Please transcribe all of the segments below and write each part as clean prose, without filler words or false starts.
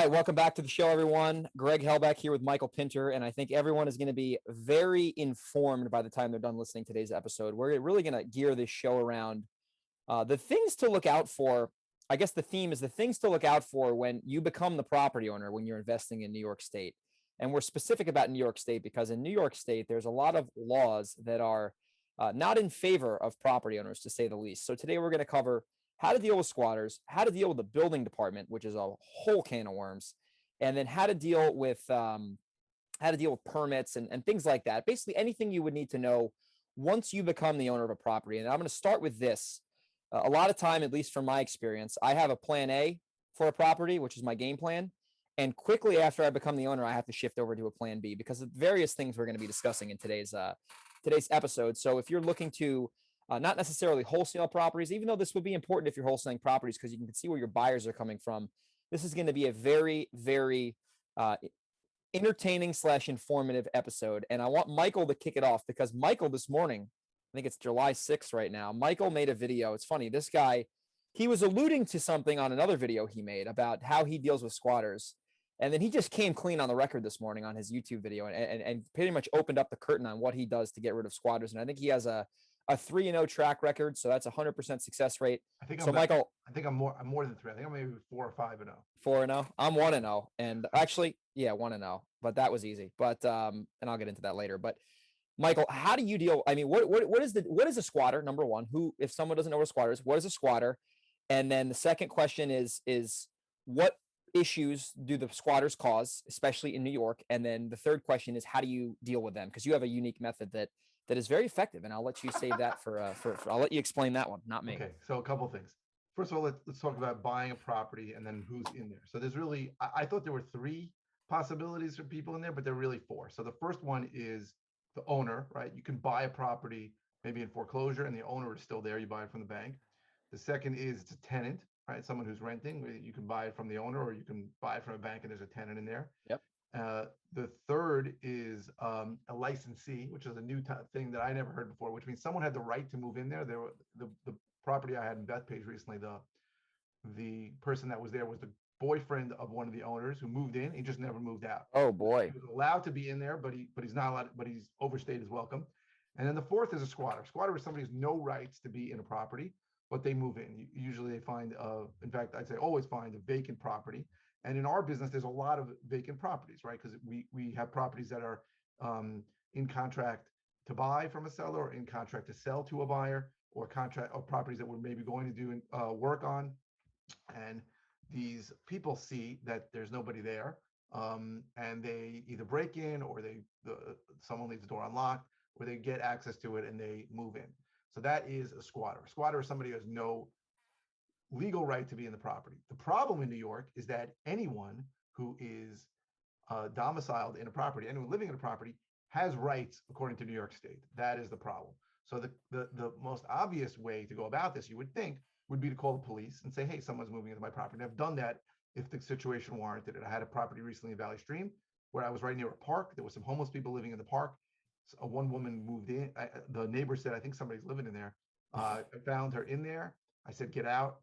right, welcome back to the show, everyone. Greg Helbeck here with Michael Pinter, and I think everyone is going to be very informed by the time they're done listening to today's episode. We're really going to gear this show around the things to look out for. I guess the theme is the things to look out for when you become the property owner when you're investing in New York State. And we're specific about New York State because in New York State, there's a lot of laws that are not in favor of property owners, to say the least. So today we're going to cover how to deal with squatters, how to deal with the building department, which is a whole can of worms, and then how to deal with permits and things like that. Basically, anything you would need to know once you become the owner of a property. And I'm going to start with this. A lot of time, at least from my experience, I have a plan A for a property, which is my game plan. And quickly after I become the owner, I have to shift over to a plan B because of various things we're going to be discussing in today's episode. So if you're looking to not necessarily wholesale properties, even though this would be important if you're wholesaling properties because you can see where your buyers are coming from, this is going to be a very, very entertaining / informative episode. And I want Michael to kick it off because Michael this morning, I think it's July 6th right now, Michael made a video. It's funny. This guy, he was alluding to something on another video he made about how he deals with squatters. And then he just came clean on the record this morning on his YouTube video and pretty much opened up the curtain on what he does to get rid of squatters. And I think he has a 3-0 track record. So that's 100% success rate. Michael, I think I'm more than 3. I think I'm maybe 4 or 5-0. 4-0. I'm 1-0. And actually, yeah, 1-0, but that was easy. But, and I'll get into that later, but Michael, how do you deal? I mean, what is a squatter? Number one, if someone doesn't know what a squatter is, what is a squatter? And then the second question is what issues do the squatters cause, especially in New York? And then the third question is, how do you deal with them? Because you have a unique method that is very effective, and I'll let you save that for I'll let you explain that one, not me. Okay, so a couple of things. First of all, let's talk about buying a property and then who's in there. So there's really, I thought there were 3 possibilities for people in there, but there are really 4. So the first one is the owner, right? You can buy a property maybe in foreclosure and the owner is still there. You buy it from the bank. The second is it's a tenant, right? Someone who's renting. You can buy it from the owner or you can buy it from a bank and there's a tenant in there. Yep. The third is a licensee, which is a new thing that I never heard before, which means someone had the right to move in there. The property I had in Bethpage recently, the person that was there was the boyfriend of one of the owners who moved in. He just never moved out. Oh boy. He was allowed to be in there, but he's not allowed, but he's overstayed his welcome. And then the fourth is a squatter. Squatter is somebody who has no rights to be in a property, but they move in. Usually they find, in fact, I'd say always find a vacant property. And in our business, there's a lot of vacant properties, right? Because we have properties that are in contract to buy from a seller or in contract to sell to a buyer, or properties that we're maybe going to do work on. And these people see that there's nobody there, and they either break in or someone leaves the door unlocked, or they get access to it and they move in. So that is a squatter. A squatter is somebody who has no legal right to be in the property. The problem in New York is that anyone who is domiciled in a property, anyone living in a property, has rights according to New York State. That is the problem. So the most obvious way to go about this, you would think, would be to call the police and say, hey, someone's moving into my property. And I've done that if the situation warranted it. I had a property recently in Valley Stream where I was right near a park. There were some homeless people living in the park. So one woman moved in. The neighbor said, I think somebody's living in there. I found her in there. I said, get out.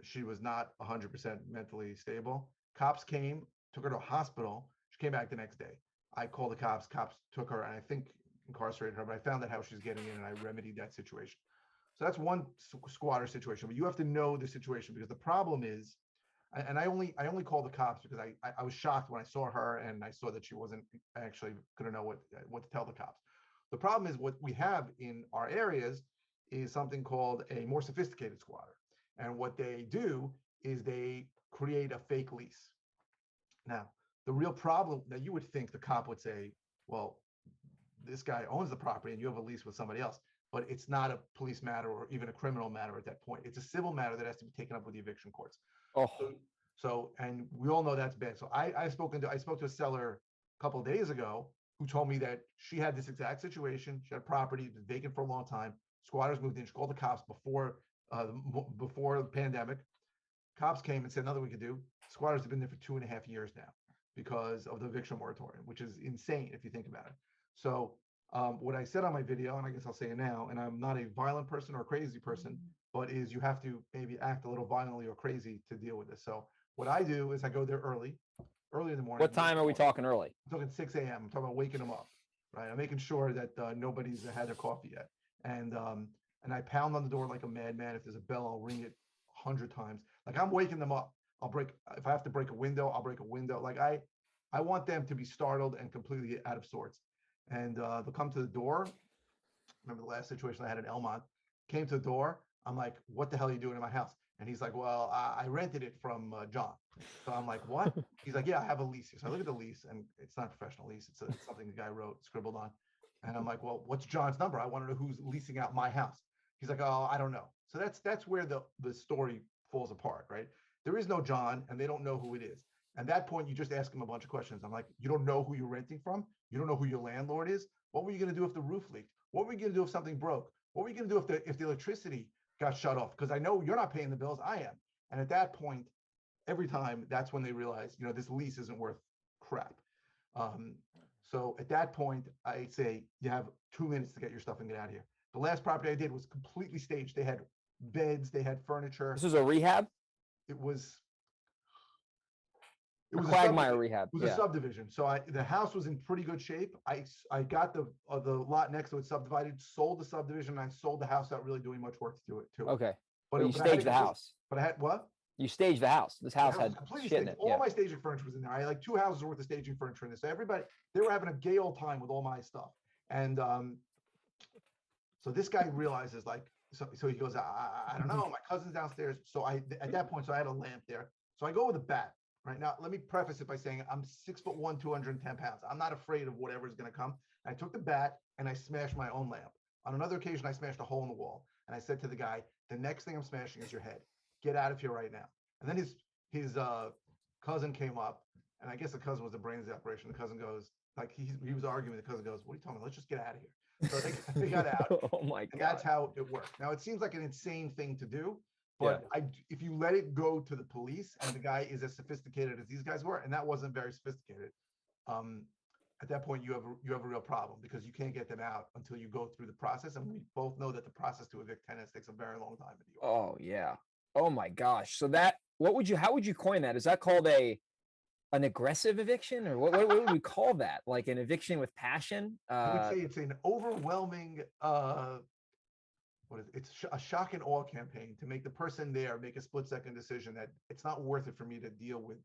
She was not 100% mentally stable. Cops came, took her to a hospital. She came back the next day. I called the cops. Cops took her and I think incarcerated her, but I found out how she's getting in and I remedied that situation. So that's one squatter situation, but you have to know the situation, because the problem is, and I only called the cops because I was shocked when I saw her and I saw that she wasn't actually going to know what to tell the cops. The problem is what we have in our areas is something called a more sophisticated squatter. And what they do is they create a fake lease. Now, the real problem that you would think the cop would say, well, this guy owns the property and you have a lease with somebody else, but it's not a police matter or even a criminal matter at that point. It's a civil matter that has to be taken up with the eviction courts. Oh, so and we all know that's bad. So I spoke to a seller a couple of days ago who told me that she had this exact situation. She had a property, it was vacant for a long time. Squatters moved in. She called the cops before the pandemic. Cops came and said nothing we could do. Squatters have been there for 2.5 years now because of the eviction moratorium, which is insane if you think about it. So what I said on my video, and I guess I'll say it now, and I'm not a violent person or a crazy person, but is you have to maybe act a little violently or crazy to deal with this. So what I do is I go there early in the morning. What time are we talking early? I'm talking 6 a.m. I'm talking about waking them up, right? I'm making sure that nobody's had their coffee yet. And I pound on the door like a madman. If there's a bell, I'll ring it 100 times. Like I'm waking them up. If I have to break a window, I'll break a window. Like I want them to be startled and completely out of sorts. And they'll come to the door. Remember the last situation I had in Elmont, came to the door. I'm like, what the hell are you doing in my house? And he's like, well, I rented it from John. So I'm like, what? He's like, yeah, I have a lease here. So I look at the lease, and it's not a professional lease. It's something the guy scribbled on. And I'm like, well, what's John's number? I want to know who's leasing out my house. He's like, oh, I don't know. So that's where the story falls apart, right? There is no John, and they don't know who it is. At that point, you just ask him a bunch of questions. I'm like, you don't know who you're renting from? You don't know who your landlord is? What were you going to do if the roof leaked? What were you going to do if something broke? What were you going to do if the electricity got shut off? Because I know you're not paying the bills, I am. And at that point, every time, that's when they realize, this lease isn't worth crap. So at that point, I say you have 2 minutes to get your stuff and get out of here. The last property I did was completely staged. They had beds, they had furniture. This was a rehab? It was a Quagmire rehab. It was a subdivision. So the house was in pretty good shape. I got the lot next to it subdivided, sold the subdivision, and I sold the house without really doing much work to it too. Okay. But you staged the house. But I had what? You staged the house. This house had completely shit in staged. it. All my staging furniture was in there. I had like 2 houses worth of staging furniture in this. So everybody, they were having a gay old time with all my stuff. And so this guy realizes so he goes, I don't know, my cousin's downstairs. So at that point, so I had a lamp there. So I go with a bat. Right now, let me preface it by saying I'm 6'1", 210 pounds. I'm not afraid of whatever's going to come. I took the bat and I smashed my own lamp. On another occasion, I smashed a hole in the wall. And I said to the guy, the next thing I'm smashing is your head. Get out of here right now. And then his cousin came up, and I guess the cousin was the brains of the operation. The cousin goes, he was arguing. The cousin goes, what are you talking about? Let's just get out of here. So they got out. Oh my God. And that's how it worked. Now, it seems like an insane thing to do. But if you let it go to the police, and the guy is as sophisticated as these guys were, and that wasn't very sophisticated, at that point you have a real problem, because you can't get them out until you go through the process. And we both know that the process to evict tenants takes a very long time in New York. Oh yeah. Oh my gosh. So how would you coin that? Is that called an aggressive eviction, or what would we call that? Like an eviction with passion? I would say it's an overwhelming it's a shock and awe campaign to make the person there make a split-second decision that it's not worth it for me to deal with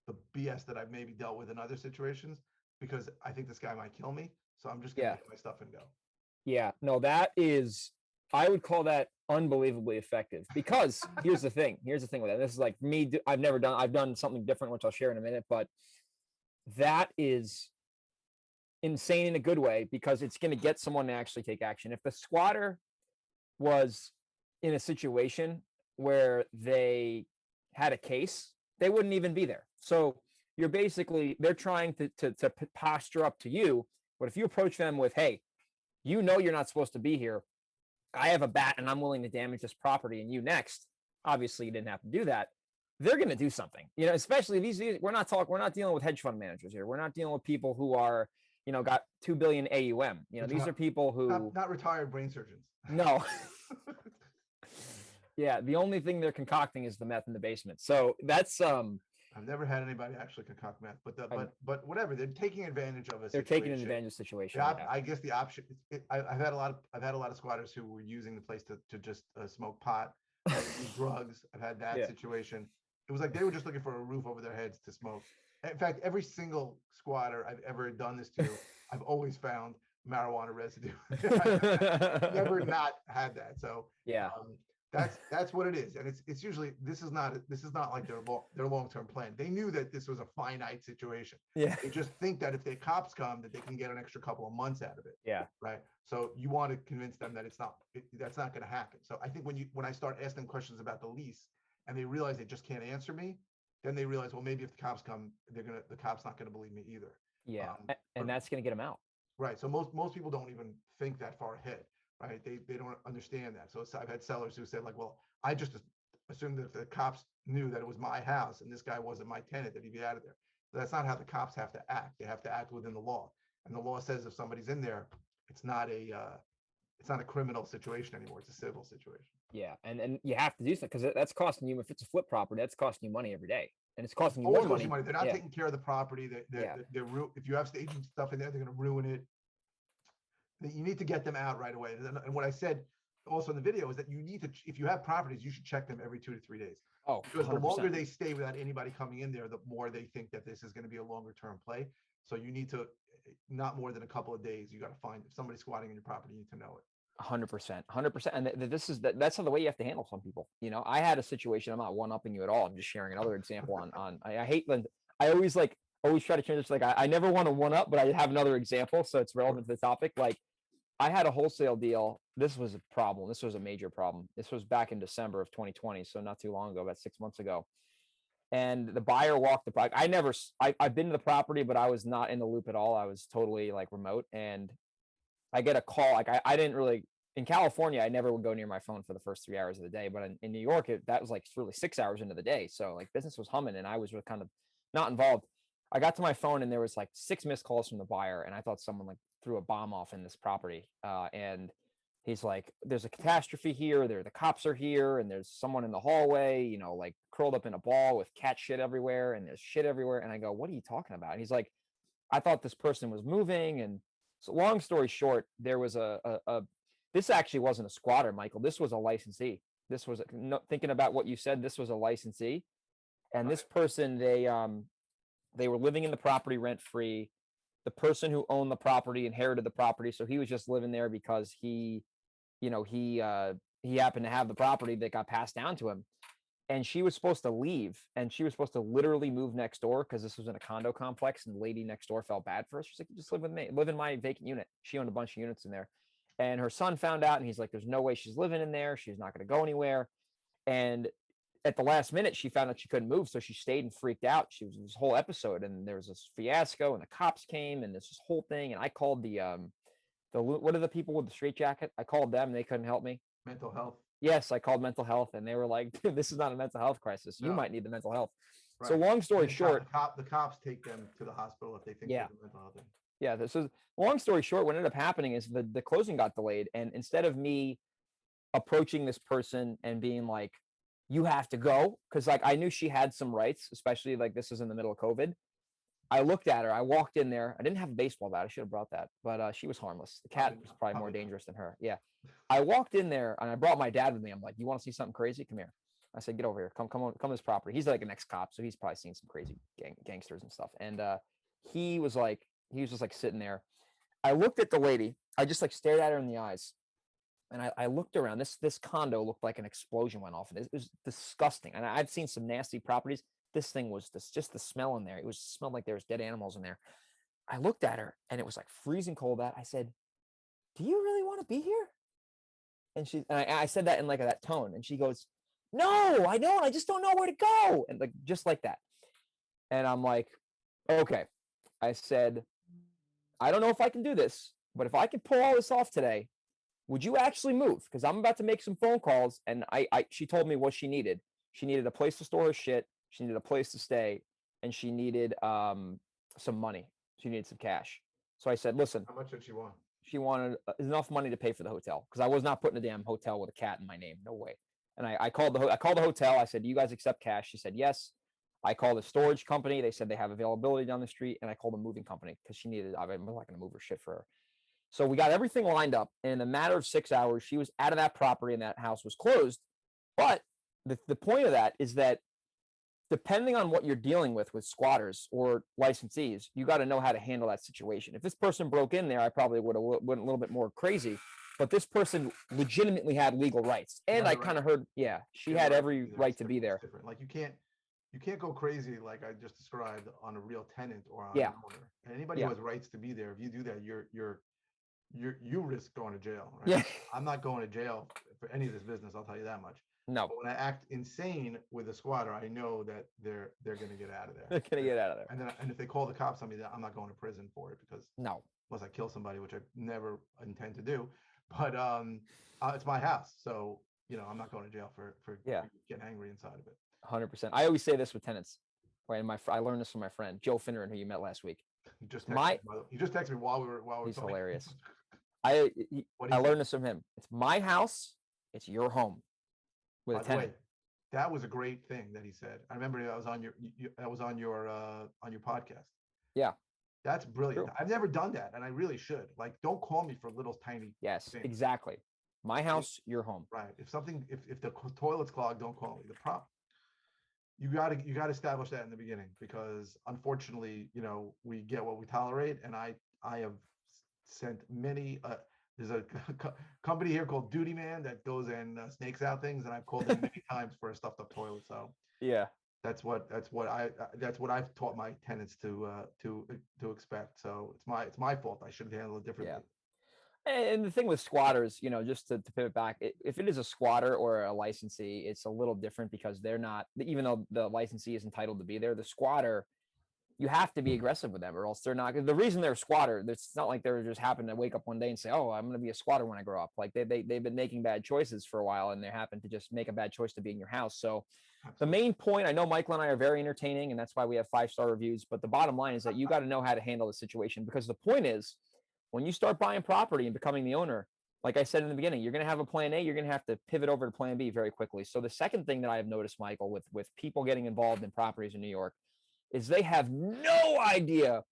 the BS that I've maybe dealt with in other situations, because I think this guy might kill me. So I'm just gonna get my stuff and go. Yeah, no, I would call that unbelievably effective, because here's the thing with that. This is like me. I've done something different, which I'll share in a minute, but that is insane in a good way, because it's going to get someone to actually take action. If the squatter was in a situation where they had a case, they wouldn't even be there. So they're trying to posture up to you. But if you approach them with, hey, you're not supposed to be here. I have a bat and I'm willing to damage this property, and you next. Obviously, you didn't have to do that. They're going to do something, especially these. We're not dealing with hedge fund managers here. We're not dealing with people who are, got 2 billion AUM. These are people who not retired brain surgeons. No. Yeah, the only thing they're concocting is the meth in the basement. So that's I've never had anybody actually concoct meth, but whatever, they're taking advantage of us. They're taking advantage of the situation. I guess the option. I've had a lot of squatters who were using the place to just smoke pot, drugs. I've had that situation. It was like they were just looking for a roof over their heads to smoke. In fact, every single squatter I've ever done this to, I've always found marijuana residue. I've never not had that. So that's what it is. And it's usually, this is not like their long-term plan. They knew that this was a finite situation. Yeah. They just think that if the cops come, that they can get an extra couple of months out of it. Yeah. Right. So you want to convince them that that's not going to happen. So I think when I start asking questions about the lease, and they realize they just can't answer me, then they realize, well, maybe if the cops come, the cops not going to believe me either. Yeah. And that's going to get them out. Right. So most people don't even think that far ahead. Right. They don't understand that. So I've had sellers who said, like, well, I just assumed that if the cops knew that it was my house and this guy wasn't my tenant, that he'd be out of there. But that's not how the cops have to act. They have to act within the law. And the law says if somebody's in there, it's not a criminal situation anymore. It's a civil situation. Yeah. And you have to do so, because that's costing you, if it's a flip property, that's costing you money every day. and it's costing you Always more costs money. you money. They're not Yeah. taking care of the property. If you have staging stuff in there, they're going to ruin it. You need to get them out right away. And what I said also in the video is that you need to, if you have properties, you should check them every 2 to 3 days. Oh, because 100%. the longer they stay without anybody coming in there, the more they think that this is going to be a longer term play. So you need to, not more than a couple of days. You got to find, if somebody's squatting in your property, you need to know it. 100%, 100%. And that's how the way you have to handle some people. You know, I had a situation. I'm not one upping you at all. I'm just sharing another example on. I hate when I always try to change this. Like I never want to one up, but I have another example, so it's relevant to the topic. Like I had a wholesale deal. This was a problem. This was a major problem. This was back in December of 2020, so not too long ago, about 6 months ago. And the buyer walked the property. I've been to the property, but I was not in the loop at all. I was totally like remote, and I get a call. Like I didn't really, in California, I never would go near my phone for the first 3 hours of the day. But in New York, that was like really 6 hours into the day. So like business was humming, and I was really kind of not involved. I got to my phone, and there was like 6 missed calls from the buyer, and I thought someone like threw a bomb off in this property. And he's like, "There's a catastrophe here. The cops are here, and there's someone in the hallway, you know, like curled up in a ball with cat shit everywhere, and there's shit everywhere." And I go, "What are you talking about?" And he's like, "I thought this person was moving." And so long story short, there was this actually wasn't a squatter, Michael. This was a licensee. This was thinking about what you said. This was a licensee, and this person, they were living in the property rent free. The person who owned the property inherited the property, so he was just living there because he happened to have the property that got passed down to him. And she was supposed to leave, and she was supposed to literally move next door because this was in a condo complex, and the lady next door felt bad for her. She's like, "Just live with me, live in my vacant unit." She owned a bunch of units in there, and her son found out, and he's like, "There's no way she's living in there. She's not going to go anywhere." And at the last minute, she found out she couldn't move, so she stayed and freaked out. She was this whole episode, and there was this fiasco, and the cops came, and this whole thing. And I called the what are the people with the straitjacket? I called them, and they couldn't help me. Mental health. Yes, I called mental health, and they were like, "This is not a mental health crisis. You No. might need the mental health." Right. So long story short, the cops take them to the hospital if they think there's a mental health thing. Yeah. This is long story short. What ended up happening is the closing got delayed, and instead of me approaching this person and being like, "You have to go," because like I knew she had some rights, especially like this is in the middle of COVID. I looked at her. I walked in there. I didn't have a baseball bat. I should have brought that, but she was harmless. The cat was probably more dangerous than her. Yeah. I walked in there, and I brought my dad with me. I'm like, "You want to see something crazy? Come here." I said, "Get over here. Come to this property." He's like an ex-cop, so he's probably seen some crazy gangsters and stuff. And he was just like sitting there. I looked at the lady. I just like stared at her in the eyes, and I looked around. This condo looked like an explosion went off, and it was disgusting. And I've seen some nasty properties. This thing was just the smell in there. It smelled like there was dead animals in there. I looked at her, and it was like freezing cold out. I said, "Do you really want to be here?" And I said that in like that tone, and she goes, "No, I don't. I just don't know where to go." And like just like that. And I'm like, "Okay." I said, "I don't know if I can do this, but if I can pull all this off today, would you actually move? Because I'm about to make some phone calls." And she told me what she needed. She needed a place to store her shit. She needed a place to stay, and she needed some money. She needed some cash. So I said, "Listen." How much did she want? She wanted enough money to pay for the hotel, because I was not putting a damn hotel with a cat in my name. No way. And I called the hotel. I said, "Do you guys accept cash?" She said, "Yes." I called a storage company. They said they have availability down the street. And I called a moving company because she needed, I'm not going to move her shit for her. So we got everything lined up. And in a matter of 6 hours, she was out of that property, and that house was closed. But the point of that is that depending on what you're dealing with squatters or licensees, you got to know how to handle that situation. If this person broke in there, I probably would have went a little bit more crazy. But this person legitimately had legal rights. And I kind of heard, she had every right to be there. Like you can't go crazy like I just described on a real tenant or on Yeah. an owner. And anybody who has rights to be there, if you do that, you risk going to jail. Right? Yeah. I'm not going to jail for any of this business. I'll tell you that much. No. But when I act insane with a squatter, I know that they're going to get out of there. They're going to get out of there. And if they call the cops on me, I'm not going to prison for it, because unless I kill somebody, which I never intend to do. But it's my house, so I'm not going to jail for getting angry inside of it. 100%. I always say this with tenants. Right, and I learned this from my friend Joe Finneran, who you met last week. He just texted me while we were He's talking. Hilarious. I learned this from him. It's my house. It's your home. With a tenant. that was a great thing that he said. I remember that was on your podcast. Yeah, That's brilliant. true. I've never done that, and I really should. Like, don't call me for little tiny Yes, things. exactly. My house, your home. Right. If the toilet's clogged, don't call me. You got to establish that in the beginning, because unfortunately, we get what we tolerate, and I have sent many. There's a company here called Duty Man that goes and snakes out things, and I've called them many times for a stuffed up toilet. So Yeah. that's what I've taught my tenants to expect. So it's my fault. I should have handled it differently. Yeah. And the thing with squatters, just to pivot back, if it is a squatter or a licensee, it's a little different because they're not, even though the licensee is entitled to be there, the squatter, you have to be aggressive with them or else they're not. The reason they're a squatter, it's not like they're just happen to wake up one day and say, oh, I'm going to be a squatter when I grow up. Like they've been making bad choices for a while and they happen to just make a bad choice to be in your house. So the Absolutely. main point, I know Michael and I are very entertaining and that's why we have 5-star reviews. But the bottom line is that you got to know how to handle the situation, because the point is, when you start buying property and becoming the owner, like I said in the beginning, you're going to have a plan A, you're going to have to pivot over to plan B very quickly. So the second thing that I have noticed, Michael, with people getting involved in properties in New York is they have no idea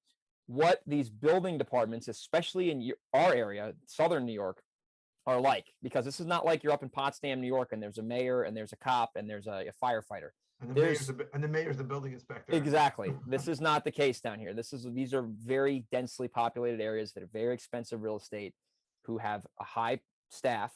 what these building departments, especially in our area, Southern New York, are like, because this is not like you're up in Potsdam, New York, and there's a mayor and there's a cop and there's a firefighter. And There's the mayor's the building inspector. exactly. This is not the case down here. These are very densely populated areas that are very expensive real estate, who have a high staff,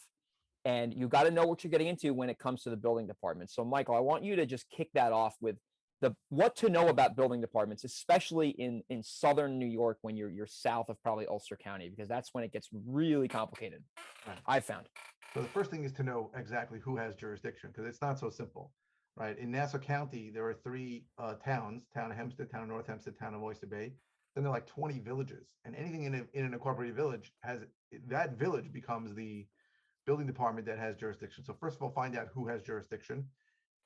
and you got to know what you're getting into when it comes to the building department. So Michael, I want you to just kick that off with the what to know about building departments, especially in Southern New York when you're south of probably Ulster County, because that's when it gets really complicated. Right. I've found. So the first thing is to know exactly who has jurisdiction, because it's not so simple, right? In Nassau County, there are three towns: Town of Hempstead, Town of North Hempstead, Town of Oyster Bay. Then there are like 20 villages, and anything in an incorporated village that village becomes the building department that has jurisdiction. So first of all, find out who has jurisdiction,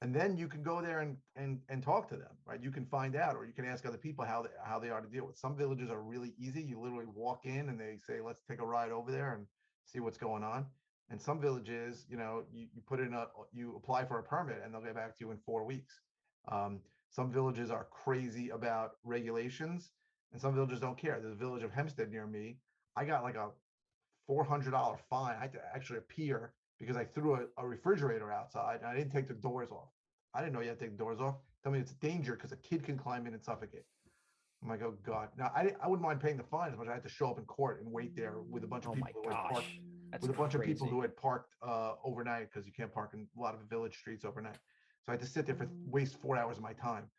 and then you can go there and talk to them, right? You can find out, or you can ask other people how they are to deal with. Some villages are really easy. You literally walk in and they say, let's take a ride over there and see what's going on. And some villages, you apply for a permit and they'll get back to you in 4 weeks. Some villages are crazy about regulations, and some villages don't care. There's a village of Hempstead near me. I got like a $400 fine. I had to actually appear because I threw a refrigerator outside and I didn't take the doors off. I didn't know you had to take the doors off. Tell me it's a danger because a kid can climb in and suffocate. I'm like, oh God. Now I wouldn't mind paying the fine as much as I had to show up in court and wait there with a bunch of Oh people my who had parked gosh, that's with a bunch of people crazy. who had parked overnight, because you can't park in a lot of village streets overnight. So I had to sit there for waste 4 hours of my time.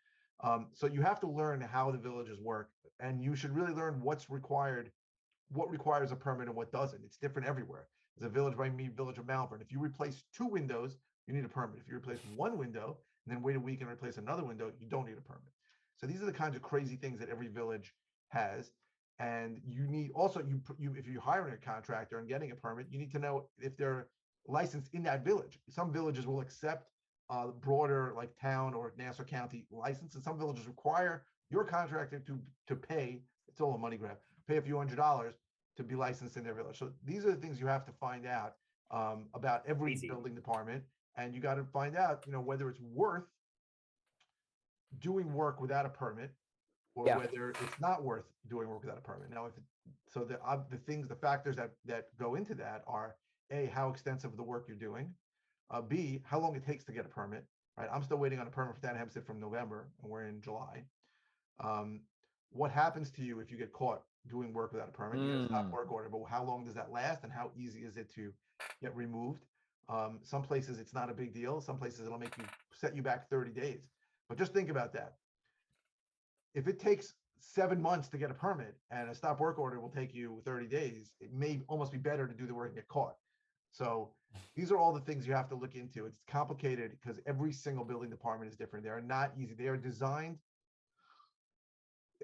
So you have to learn how the villages work, and you should really learn what requires a permit and what doesn't. It's different everywhere. There's a village by me, Village of Malvern. If you replace 2 windows, you need a permit. If you replace 1 window and then wait a week and replace another window, you don't need a permit. So these are the kinds of crazy things that every village has. And you need also, if you're hiring a contractor and getting a permit, you need to know if they're licensed in that village. Some villages will accept broader, like town or Nassau County license, and some villages require your contractor to pay. It's all a money grab. Pay a few $100s to be licensed in their village. So these are the things you have to find out about every Easy. building department, and you got to find out, whether it's worth doing work without a permit, or whether it's not worth doing work without a permit. Now, the factors that go into that are: A, how extensive the work you're doing; B, how long it takes to get a permit. Right, I'm still waiting on a permit for Town of Hempstead from November, and we're in July. What happens to you if you get caught doing work without a permit? You get a stop work order, but how long does that last, and how easy is it to get removed? Some places it's not a big deal. Some places it'll set you back 30 days. But just think about that. If it takes 7 months to get a permit and a stop work order will take you 30 days, it may almost be better to do the work and get caught. So these are all the things you have to look into. It's complicated because every single building department is different. They are not easy.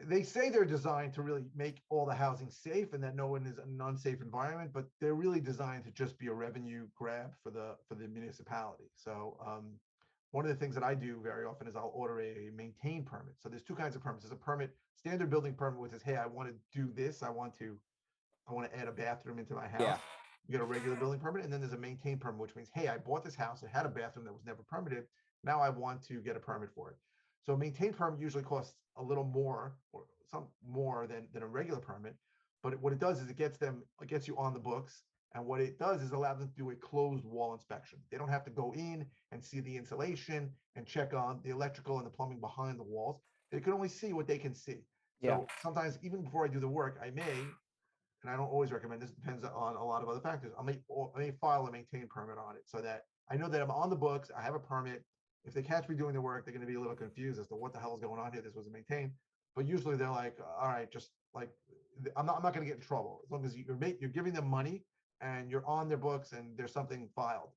They say they're designed to really make all the housing safe and that no one is in an unsafe environment, but they're really designed to just be a revenue grab for the municipality. So one of the things that I do very often is I'll order a maintain permit. So there's 2 kinds of permits. There's a standard building permit, which says, hey, I want to do this. I want to add a bathroom into my house. Yeah. You get a regular building permit, and then there's a maintain permit, which means, hey, I bought this house. It had a bathroom that was never permitted. Now I want to get a permit for it. So a maintain permit usually costs a little more or some more than a regular permit. But what it does is it gets you on the books. And what it does is allow them to do a closed wall inspection. They don't have to go in and see the insulation and check on the electrical and the plumbing behind the walls. They can only see what they can see. Yeah. So sometimes even before I do the work, I may, and I don't always recommend this, depends on a lot of other factors. I may file a maintain permit on it so that I know that I'm on the books, I have a permit. If they catch me doing the work, they're going to be a little confused as to what the hell is going on here. This was a maintain, but usually they're like, all right, just like I'm not going to get in trouble as long as you're giving them money and you're on their books and there's something filed.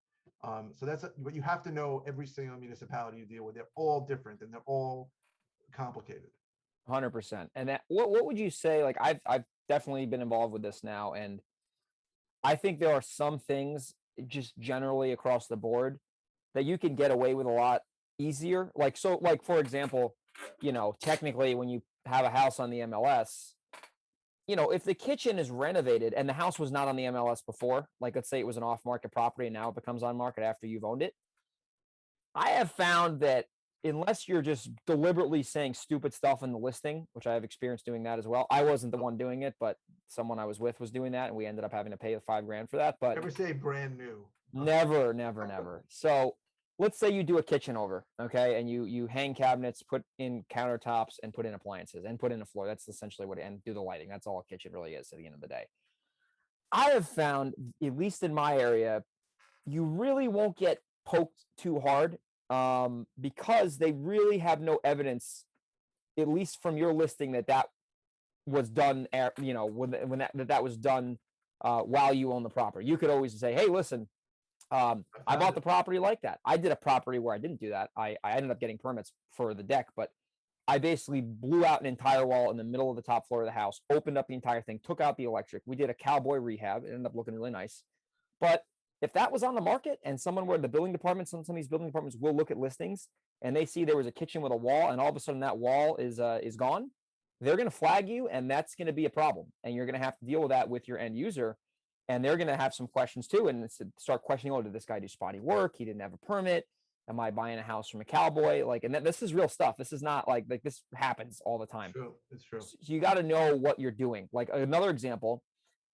So but you have to know every single municipality you deal with. They're all different and they're all complicated. 100%. And that, what would you say? Like, I've definitely been involved with this now, and I think there are some things just generally across the board that you can get away with a lot easier. Like, so, like, for example, technically when you have a house on the MLS, if the kitchen is renovated and the house was not on the MLS before, like let's say it was an off-market property and now it becomes on market after you've owned it, I have found that unless you're just deliberately saying stupid stuff in the listing, which I have experience doing that as well. I wasn't the one doing it, but someone I was with was doing that, and we ended up having to pay the $5,000 for that. But never say brand new. Never, never, never. So let's say you do a kitchen over, okay, and you hang cabinets, put in countertops, and put in appliances, and put in a floor. That's essentially and do the lighting. That's all a kitchen really is at the end of the day. I have found, at least in my area, you really won't get poked too hard because they really have no evidence, at least from your listing, that was done, when that was done while you own the property. You could always say, hey, listen, I bought the property like that. I did a property where I didn't do that. I ended up getting permits for the deck, but I basically blew out an entire wall in the middle of the top floor of the house, opened up the entire thing, took out the electric. We did a cowboy rehab. It ended up looking really nice. But if that was on the market and someone were in the building department, some of these building departments will look at listings and they see there was a kitchen with a wall and all of a sudden that wall is gone, they're going to flag you, and that's going to be a problem. And you're going to have to deal with that with your end user. And they're going to have some questions too, and start questioning, oh, did this guy do spotty work? He didn't have a permit. Am I buying a house from a cowboy? Like, and this is real stuff. This is not like this happens all the time. True. It's true. So you got to know what you're doing. Like another example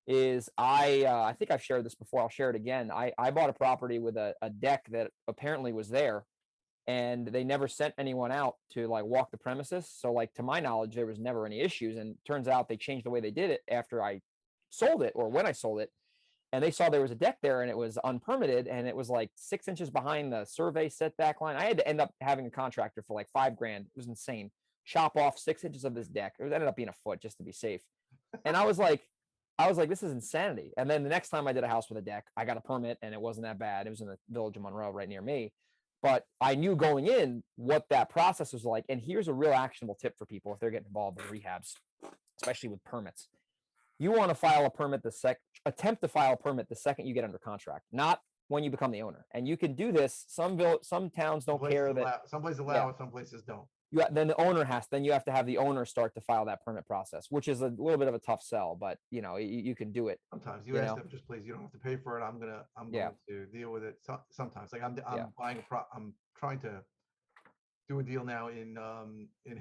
is I think I've shared this before. I'll share it again. I bought a property with a deck that apparently was there, and they never sent anyone out to like walk the premises. So like, to my knowledge, there was never any issues. And turns out they changed the way they did it after I sold it, or when I sold it. And they saw there was a deck there and it was unpermitted, and it was like 6 inches behind the survey setback line. I had to end up having a contractor for like $5,000. It was insane. Chop off 6 inches of this deck. It ended up being a foot just to be safe. And I was like, this is insanity. And then the next time I did a house with a deck, I got a permit and it wasn't that bad. It was in the village of Monroe, right near me. But I knew going in what that process was like. And here's a real actionable tip for people if they're getting involved in rehabs, especially with permits. You want to file a permit attempt to file a permit the second you get under contract, not when you become the owner. And you can do this. Some towns don't care that. Some places allow it, some places don't. Then you have to have the owner start to file that permit process, which is a little bit of a tough sell, but you can do it. Sometimes you ask them, just please, you don't have to pay for it. I'm going to deal with it. Sometimes, like I'm buying I'm trying to do a deal now in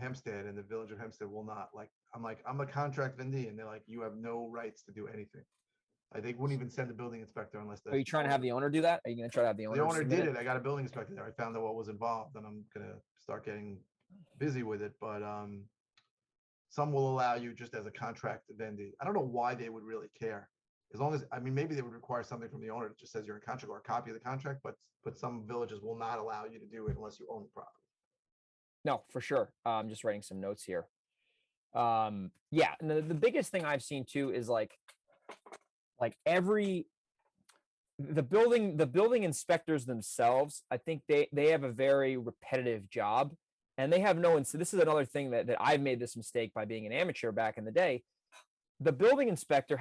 Hempstead, and the village of Hempstead will not I'm a contract vendee, and they're like, you have no rights to do anything. They wouldn't even send a building inspector unless. Are you trying to have the owner do that? Are you going to try to have the owner? The owner did it. I got a building inspector there. I found out what was involved, and I'm going to start getting busy with it. But some will allow you just as a contract vendee. I don't know why they would really care. As long as, maybe they would require something from the owner that just says you're in contract, or a copy of the contract. But some villages will not allow you to do it unless you own the property. No, for sure. I'm just writing some notes here. And the biggest thing I've seen too is the building inspectors themselves, I think they have a very repetitive job, and they have so this is another thing that I've made this mistake by being an amateur back in the day. The building inspector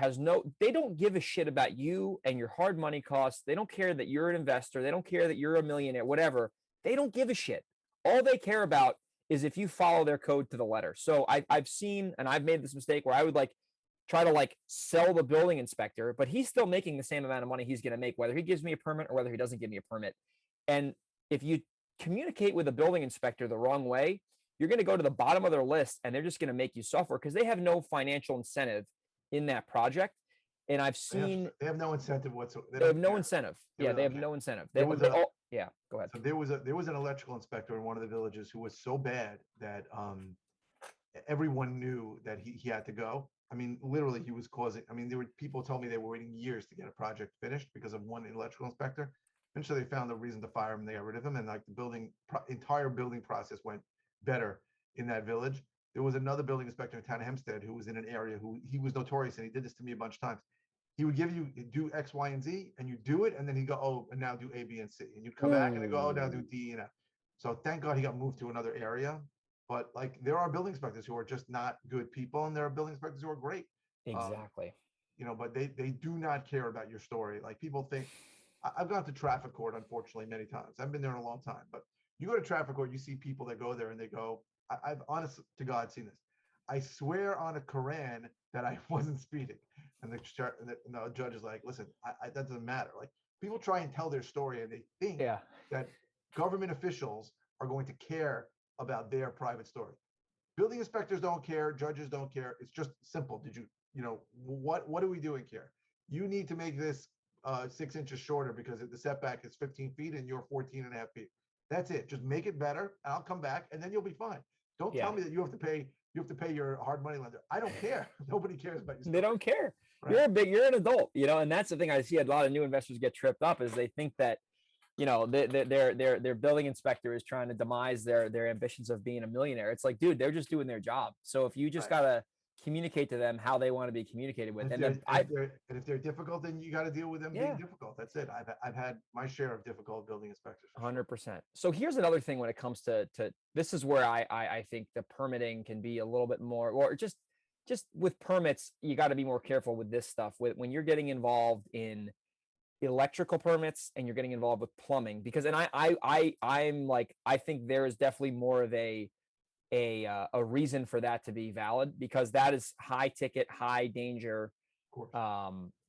they don't give a shit about you and your hard money costs. They don't care that you're an investor. They don't care that you're a millionaire, whatever. They don't give a shit. All they care about is if you follow their code to the letter. So I've seen, and I've made this mistake where I would try to sell the building inspector, but he's still making the same amount of money he's going to make, whether he gives me a permit or whether he doesn't give me a permit. And if you communicate with a building inspector the wrong way, you're going to go to the bottom of their list and they're just going to make you suffer because they have no financial incentive in that project. And I've seen They have no incentive whatsoever. they have no incentive. They Yeah, really they don't have care. no incentive. There was a Yeah, go ahead. So there was an electrical inspector in one of the villages who was so bad that everyone knew that he had to go. I mean, literally, he was causing. I mean, there were people told me they were waiting years to get a project finished because of one electrical inspector. Eventually, they found a reason to fire him. They got rid of him, and like the entire building process went better in that village. There was another building inspector in town of Hempstead who was in an area who he was notorious, and he did this to me a bunch of times. He would give you do X, Y, and Z, and you do it, and then he'd go, oh, and now do A, B, and C, and you'd come back and they go, oh, now do D and F. So thank God he got moved to another area. But like there are building inspectors who are just not good people, and there are building inspectors who are great. Exactly. But they do not care about your story. Like people think I've gone to traffic court, unfortunately, many times. I've been there in a long time, but you go to traffic court, you see people that go there and they go, I've honest to God seen this. I swear on a Quran that I wasn't speeding. And the judge is like, listen, that doesn't matter. Like people try and tell their story and they think that government officials are going to care about their private story. Building inspectors don't care. Judges don't care. It's just simple. What are we doing here? You need to make this 6 inches shorter because the setback is 15 feet and you're 14 and a half feet. That's it. Just make it better. And I'll come back and then you'll be fine. Don't tell me that you have to pay your hard money lender. I don't care. Nobody cares about you. They don't care. Right? You're an adult, and that's the thing I see a lot of new investors get tripped up is they think that, their building inspector is trying to demise their ambitions of being a millionaire. It's like, dude, they're just doing their job. So if you just gotta communicate to them how they want to be communicated with, and if they're difficult, then you got to deal with them being difficult. That's it. I've had my share of difficult building inspectors. 100%. So here's another thing when it comes to this is where I think the permitting can be a little bit more, or just with permits, you got to be more careful with this stuff when you're getting involved in electrical permits and you're getting involved with plumbing, because I'm like, I think there is definitely more of a reason for that to be valid, because that is high ticket, high danger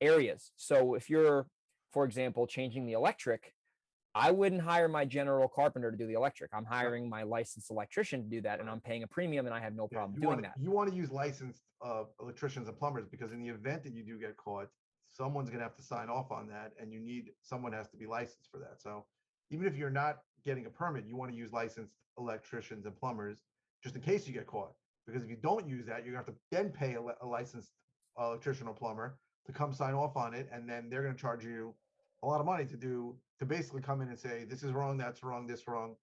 areas. So if you're, for example, changing the electric, I wouldn't hire my general carpenter to do the electric. I'm hiring my licensed electrician to do that, and I'm paying a premium, and I have no problem doing that. You want to use licensed electricians and plumbers, because in the event that you do get caught, someone's going to have to sign off on that, and someone has to be licensed for that. So even if you're not getting a permit, you want to use licensed electricians and plumbers just in case you get caught. Because if you don't use that, you're going to have to then pay a licensed electrician or plumber to come sign off on it, and then they're going to charge you a lot of money to basically come in and say, this is wrong, that's wrong, this wrong.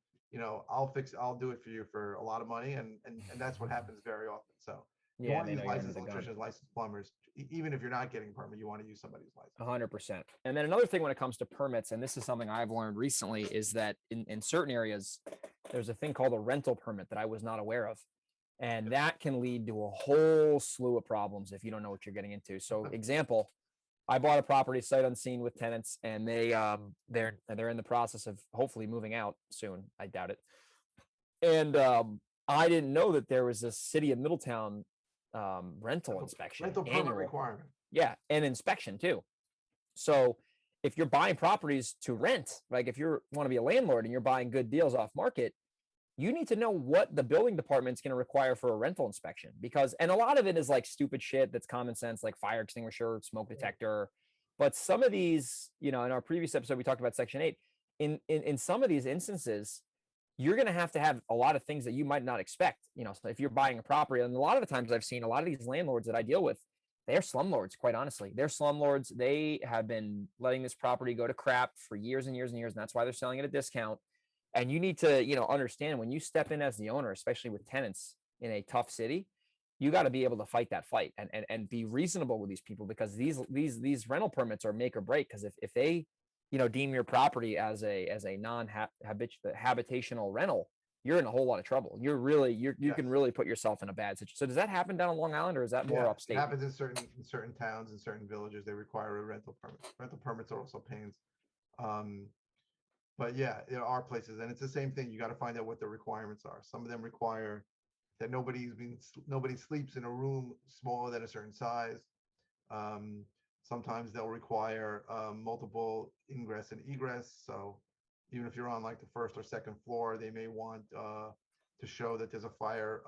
I'll do it for you for a lot of money, and that's what happens very often. So you want to use licensed electricians, licensed plumbers, even if you're not getting a permit, you want to use somebody's license. 100%. And then another thing when it comes to permits, and this is something I've learned recently, is that in certain areas, there's a thing called a rental permit that I was not aware of. And that can lead to a whole slew of problems if you don't know what you're getting into. So example, I bought a property sight unseen with tenants, and they're in the process of hopefully moving out soon. I doubt it. And I didn't know that there was a city of Middletown rental inspection. Rental permit requirement. Yeah, and inspection too. So if you're buying properties to rent, like if you want to be a landlord and you're buying good deals off market, you need to know what the building department's going to require for a rental inspection, and a lot of it is like stupid shit that's common sense, like fire extinguisher, smoke detector. But some of these, in our previous episode, we talked about Section 8. In some of these instances, you're going to have a lot of things that you might not expect. So if you're buying a property, and a lot of the times I've seen a lot of these landlords that I deal with, they're slumlords, quite honestly. They're slumlords. They have been letting this property go to crap for years and years and years, and that's why they're selling it at a discount. And you need to, understand when you step in as the owner, especially with tenants in a tough city, you got to be able to fight that fight and be reasonable with these people, because these rental permits are make or break. Because if they, deem your property as a non-habitational rental, you're in a whole lot of trouble. You can really put yourself in a bad situation. So does that happen down on Long Island, or is that more upstate? It happens in certain towns and certain villages. They require a rental permit. Rental permits are also pains. But yeah, there are places, and it's the same thing. You got to find out what the requirements are. Some of them require that nobody sleeps in a room smaller than a certain size. Sometimes they'll require multiple ingress and egress. So, even if you're on like the first or second floor, they may want to show that there's a fire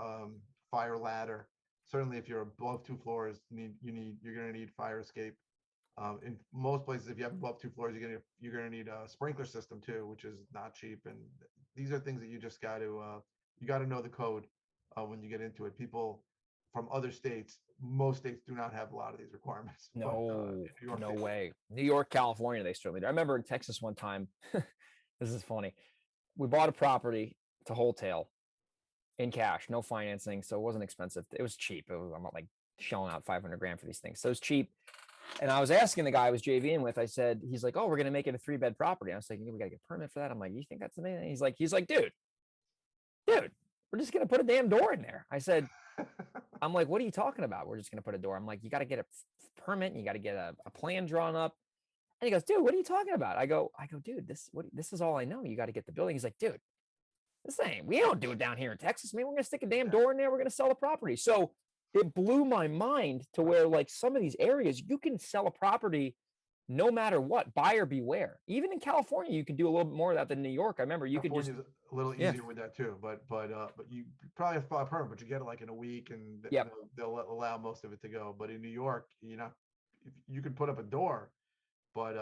ladder. Certainly, if you're above 2 floors, you're going to need fire escape. In most places, if you have above 2 floors, you're gonna need a sprinkler system too, which is not cheap. And these are things that you just got to you got to know the code when you get into it. People from other states, most states do not have a lot of these requirements. But No, New York no State, way. New York, California, they certainly do. I remember in Texas one time, this is funny. We bought a property to wholesale in cash, no financing. So it wasn't expensive. It was cheap. I'm not like shelling out 500 grand for these things. So it was cheap. And I was asking the guy I was JVing with, I said, he's like, oh, we're going to make it a 3-bed property. I was like, we got to get a permit for that. I'm like, you think that's amazing? He's like, dude, we're just going to put a damn door in there. I said, I'm like, what are you talking about? We're just going to put a door. I'm like, you got to get a permit. And you got to get a plan drawn up. And he goes, dude, what are you talking about? I go, dude, this is all I know. You got to get the building. He's like, dude, we don't do it down here in Texas, man. We're going to stick a damn door in there. We're going to sell the property. So it blew my mind to where like some of these areas you can sell a property no matter what, buyer beware. Even in California, you can do a little bit more of that than New York. I remember you could just, California's a little yeah, easier with that too. But you probably have to file a permit, but you get it like in a week, and yep, they'll allow most of it to go. But in New York, you can put up a door, but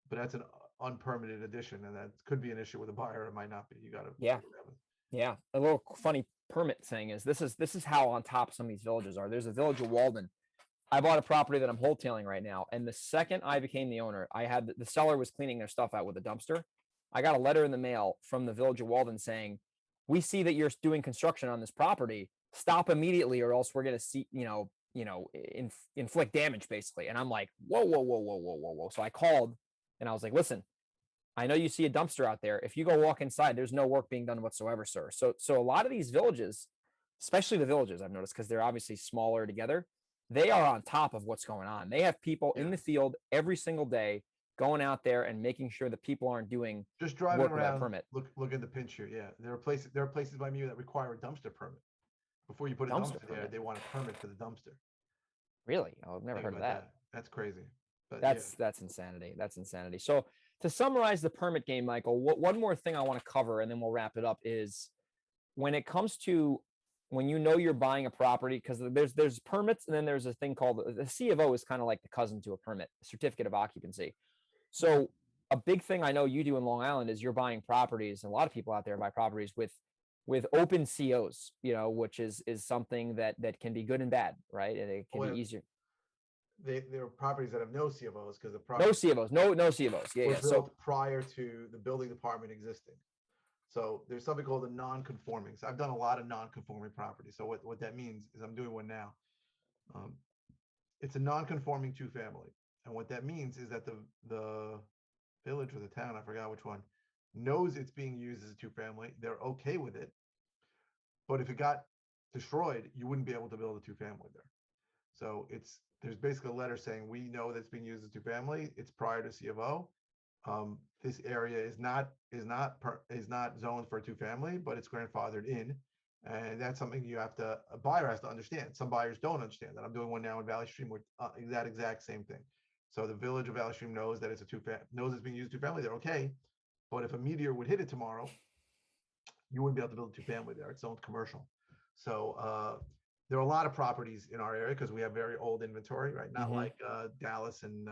that's an unpermitted addition, and that could be an issue with a buyer. It might not be. You got to yeah, figure it out. yeah. A little funny permit thing is this is how on top some of these villages are. There's a village of Walden. I bought a property that I'm wholetailing right now. And the second I became the owner, I had the seller was cleaning their stuff out with a dumpster. I got a letter in the mail from the village of Walden saying, we see that you're doing construction on this property. Stop immediately, or else we're going to see, inflict damage basically. And I'm like, whoa, whoa, whoa, whoa, whoa, whoa, whoa. So I called and I was like, listen, I know you see a dumpster out there. If you go walk inside, there's no work being done whatsoever, sir. So a lot of these villages, especially the villages, I've noticed because they're obviously smaller together, they are on top of what's going on. They have people in the field every single day going out there and making sure that people aren't doing Just driving work without a around, permit. look at the picture. Yeah, there are places by me that require a dumpster permit. Before you put a Dumpster dumpster there, permit. they want a permit for the dumpster. Really? Oh, I've never Think heard of about that. that. That's crazy. But yeah, That's insanity. That's insanity. So to summarize the permit game, Michael, one more thing I want to cover, and then we'll wrap it up, is when it comes to when you know you're buying a property, because there's permits, and then there's a thing called the C of O is kind of like the cousin to a permit, a certificate of occupancy. So a big thing I know you do in Long Island is you're buying properties, and a lot of people out there buy properties with open COs, which is something that can be good and bad, right? And it can be easier. there are properties that have no C of Os because the No property C of Os, no C of Os. Yeah, were yeah. So built prior to the building department existing. So there's something called a non-conforming. So I've done a lot of non-conforming properties. So what that means is I'm doing one now. Um, it's a non-conforming two-family, and what that means is that the village or the town, I forgot which one, knows it's being used as a two-family. They're okay with it, but if it got destroyed, you wouldn't be able to build a two-family there. So there's basically a letter saying we know that's being used as two-family. It's prior to C of O. This area is not zoned for a two-family, but it's grandfathered in, and that's something a buyer has to understand. Some buyers don't understand that. I'm doing one now in Valley Stream with that exact same thing. So the village of Valley Stream knows that knows it's being used two-family. They're okay, but if a meteor would hit it tomorrow, you wouldn't be able to build a two-family there. It's zoned commercial. So there are a lot of properties in our area because we have very old inventory, right? Not like Dallas and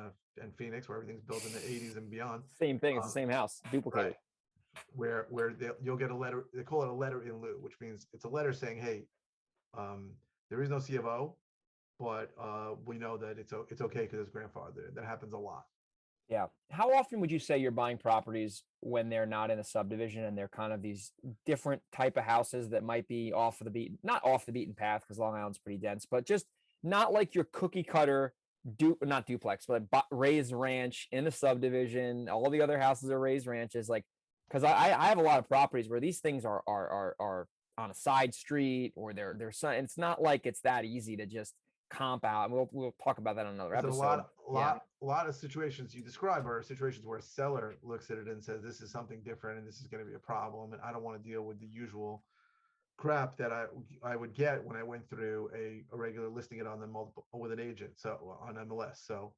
Phoenix, where everything's built in the 80s and beyond. same thing. It's the same house, duplicated. Right. Where you'll get a letter. They call it a letter in lieu, which means it's a letter saying, "Hey, there is no C of O, but we know that it's okay because it's grandfathered." That happens a lot. Yeah. How often would you say you're buying properties when they're not in a subdivision and they're kind of these different type of houses that might be not off the beaten path because Long Island's pretty dense, but just not like your cookie cutter not duplex, but raised ranch in a subdivision. All the other houses are raised ranches. Like, because I have a lot of properties where these things are on a side street or they're it's not like it's that easy to just comp out. We'll talk about that on another There's episode. A lot of situations you describe are situations where a seller looks at it and says, this is something different and this is going to be a problem. And I don't want to deal with the usual crap that I would get when I went through a regular listing it on the multiple with an agent. So on MLS. So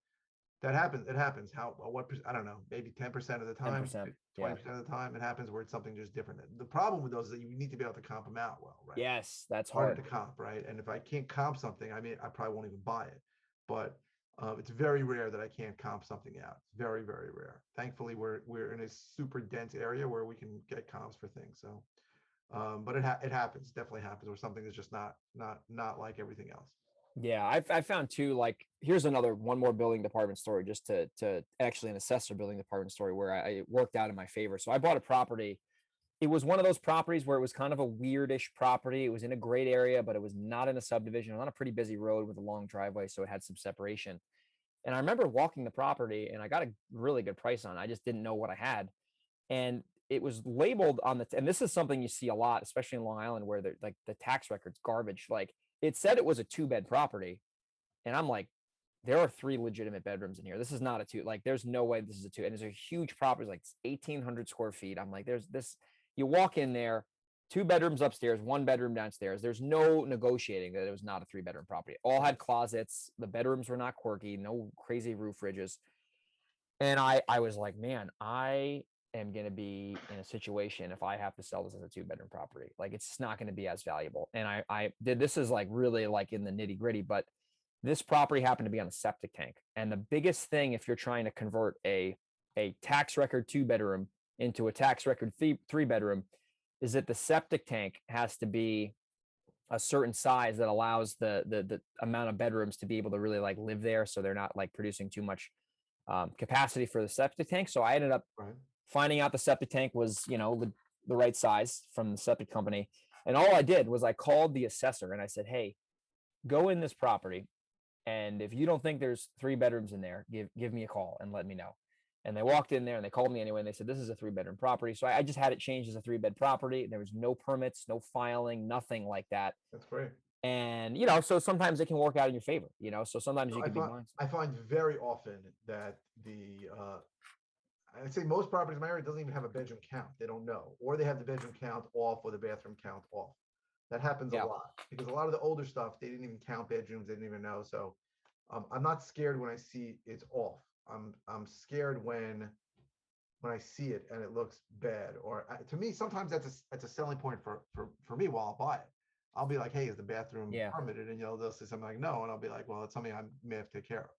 That happens. It happens. How, what, I don't know, maybe 10% of the time, 10%. Yeah. 20% of the time, it happens where it's something just different. The problem with those is that you need to be able to comp them out well, right? Yes, that's Harder hard. to comp, right? And if I can't comp something, I mean, I probably won't even buy it. But it's very rare that I can't comp something out. It's very, very rare. Thankfully, we're in a super dense area where we can get comps for things. So, but it happens, definitely happens, where something is just not like everything else. Yeah, I found too, like, here's one more building department story, just to actually an assessor building department story where it worked out in my favor. So I bought a property. It was one of those properties where it was kind of a weirdish property. It was in a great area, but it was not in a subdivision. It was on a pretty busy road with a long driveway, so it had some separation. And I remember walking the property and I got a really good price on it. I just didn't know what I had. And it was labeled on and this is something you see a lot, especially in Long Island, where like the tax record's garbage. Like, it said it was a 2-bed property. And I'm like, there are 3 legitimate bedrooms in here. This is not a 2. Like, there's no way this is a 2. And there's a huge property, like 1,800 square feet. I'm like, there's this, you walk in there, 2 bedrooms upstairs, 1 bedroom downstairs. There's no negotiating that it was not a 3-bedroom property. All had closets. The bedrooms were not quirky, no crazy roof ridges. And I was like, man, I am going to be in a situation if I have to sell this as a 2-bedroom property. Like, it's just not going to be as valuable. And I did, this is like really like in the nitty gritty, but this property happened to be on a septic tank. And the biggest thing, if you're trying to convert a tax record 2-bedroom into a tax record 3-bedroom, is that the septic tank has to be a certain size that allows the amount of bedrooms to be able to really like live there. So they're not like producing too much capacity for the septic tank. So I ended up finding out the septic tank was, the right size from the septic company. And all I did was I called the assessor and I said, hey, go in this property. And if you don't think there's 3 bedrooms in there, give me a call and let me know. And they walked in there and they called me anyway. And they said, this is a 3-bedroom property. So I just had it changed as a 3-bed property. There was no permits, no filing, nothing like that. That's great. And, so sometimes it can work out in your favor, so sometimes you can be blind. I find very often that I'd say most properties in my area doesn't even have a bedroom count. They don't know, or they have the bedroom count off or the bathroom count off. That happens a lot because a lot of the older stuff, they didn't even count bedrooms. They didn't even know. So I'm not scared when I see it's off. I'm scared when I see it and it looks bad. Or to me, sometimes that's a selling point for me while I'll buy it. I'll be like, hey, is the bathroom permitted? And they'll say something like no, and I'll be like, well, it's something I may have to take care of.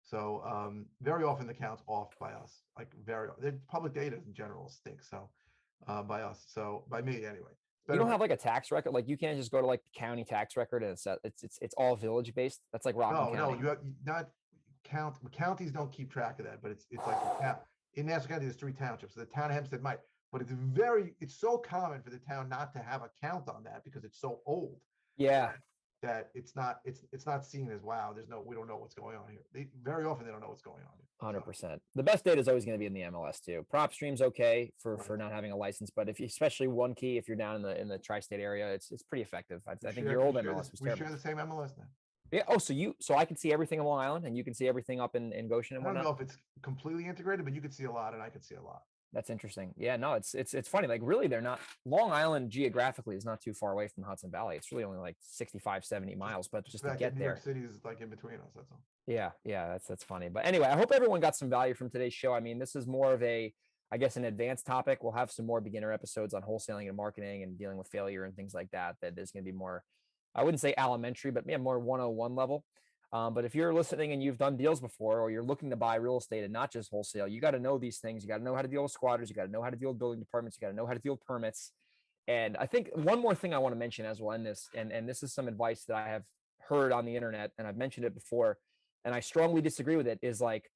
So very often the count's off by us. Like the public data in general stinks. So by us. So by me anyway. You don't have like a tax record, like you can't just go to like the county tax record and it's all village based. That's like Rockland County. No, you have not counties don't keep track of that, but it's like in Nassau County there's 3 townships. So the town of Hempstead might, but it's so common for the town not to have a count on that because it's so old. Yeah. That it's not seen as wow. We don't know what's going on here. Very often they don't know what's going on here. 100%. The best data is always going to be in the MLS too. Prop stream's okay for not having a license, but especially One Key, if you're down in the tri-state area, it's pretty effective. I think your old MLS was terrible. We share the same MLS now. Yeah. Oh, so I can see everything on Long Island, and you can see everything up in Goshen and whatnot. I don't know if it's completely integrated, but you can see a lot, and I can see a lot. That's interesting. Yeah, no, it's funny. Like, really, they're not, Long Island geographically is not too far away from the Hudson Valley. It's really only like 65, 70 miles, but just to get there. New York City is like in between us. That's all. Yeah, that's funny. But anyway, I hope everyone got some value from today's show. I mean, this is more of an advanced topic. We'll have some more beginner episodes on wholesaling and marketing and dealing with failure and things like that. That is going to be more, I wouldn't say elementary, but more 101 level. But if you're listening and you've done deals before, or you're looking to buy real estate and not just wholesale, you got to know these things. You got to know how to deal with squatters. You got to know how to deal with building departments. You got to know how to deal with permits. And I think one more thing I want to mention as well in this, and this is some advice that I have heard on the internet, and I've mentioned it before, and I strongly disagree with it, is like,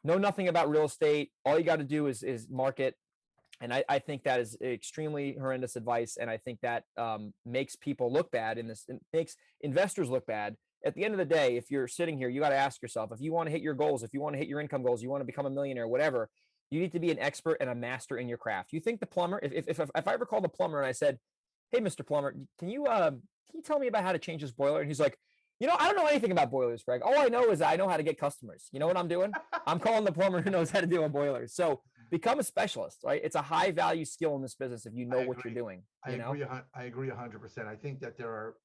know nothing about real estate. All you got to do is market. And I think that is extremely horrendous advice. And I think that makes people look bad it makes investors look bad. At the end of the day, if you're sitting here, you got to ask yourself, if you want to hit your goals, if you want to hit your income goals, you want to become a millionaire, whatever, you need to be an expert and a master in your craft. You think the plumber, if I ever called the plumber and I said, hey, Mr. Plumber, can you tell me about how to change this boiler? And he's like, I don't know anything about boilers, Greg. All I know is I know how to get customers. You know what I'm doing? I'm calling the plumber who knows how to do a boiler. So become a specialist, right? It's a high value skill in this business if you know what you're doing. I agree 100%. I think that there are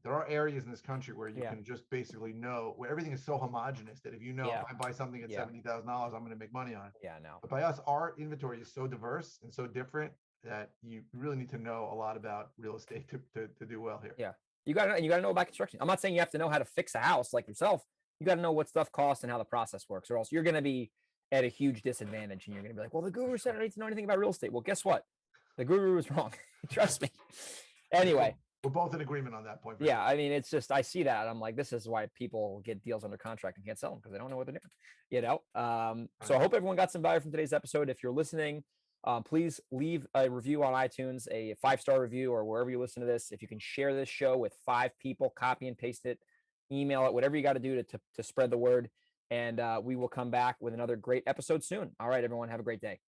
there are areas in this country where you Yeah. can just basically know where everything is so homogenous that if you know Yeah. if I buy something at Yeah. $70,000, I'm going to make money on it. Yeah, no. But by us, our inventory is so diverse and so different that you really need to know a lot about real estate to do well here. Yeah. You gotta know about construction. I'm not saying you have to know how to fix a house like yourself. You gotta know what stuff costs and how the process works, or else you're gonna be at a huge disadvantage and you're gonna be like, well, the guru said I don't need to know anything about real estate. Well, guess what? The guru was wrong. Trust me. Anyway, we're both in agreement on that point. yeah, sure. I mean, it's just I see that. I'm like, this is why people get deals under contract and can't sell them because they don't know what they're doing. So I hope everyone got some value from today's episode. If you're listening, please leave a review on iTunes, a 5-star review, or wherever you listen to this. If you can share this show with 5 people, copy and paste it, email it, whatever you got to do to spread the word. And we will come back with another great episode soon. All right, everyone, have a great day.